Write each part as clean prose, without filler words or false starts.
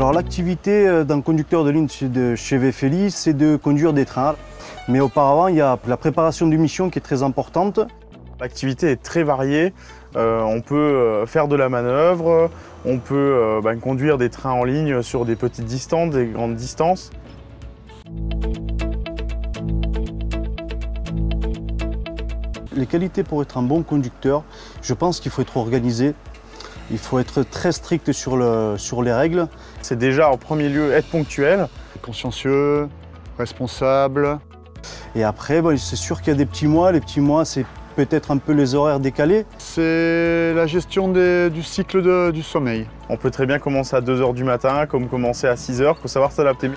Alors l'activité d'un conducteur de ligne chez VFLI, c'est de conduire des trains. Mais auparavant, il y a la préparation d'une mission qui est très importante. L'activité est très variée. On peut faire de la manœuvre, on peut conduire des trains en ligne sur des petites distances, des grandes distances. Les qualités pour être un bon conducteur, je pense qu'il faut être organisé. Il faut être très strict sur les règles. C'est déjà en premier lieu être ponctuel. Consciencieux, responsable. Et après, c'est sûr qu'il y a des petits mois. Les petits mois, c'est peut-être un peu les horaires décalés. C'est la gestion du cycle du sommeil. On peut très bien commencer à 2 h du matin, comme commencer à 6 h. Il faut savoir s'adapter.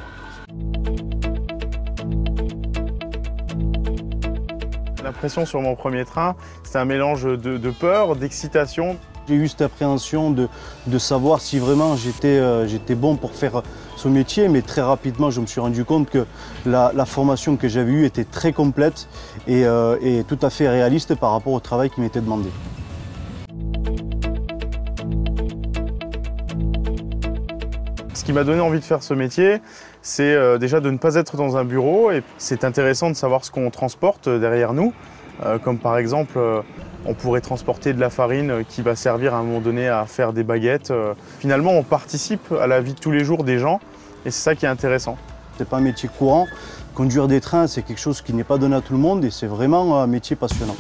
L'impression sur mon premier train, c'est un mélange de peur, d'excitation. J'ai eu cette appréhension de savoir si vraiment j'étais bon pour faire ce métier, mais très rapidement je me suis rendu compte que la formation que j'avais eue était très complète et tout à fait réaliste par rapport au travail qui m'était demandé. Ce qui m'a donné envie de faire ce métier, c'est déjà de ne pas être dans un bureau. Et c'est intéressant de savoir ce qu'on transporte derrière nous, comme par exemple on pourrait transporter de la farine qui va servir à un moment donné à faire des baguettes. Finalement, on participe à la vie de tous les jours des gens et c'est ça qui est intéressant. C'est pas un métier courant. Conduire des trains, c'est quelque chose qui n'est pas donné à tout le monde et c'est vraiment un métier passionnant.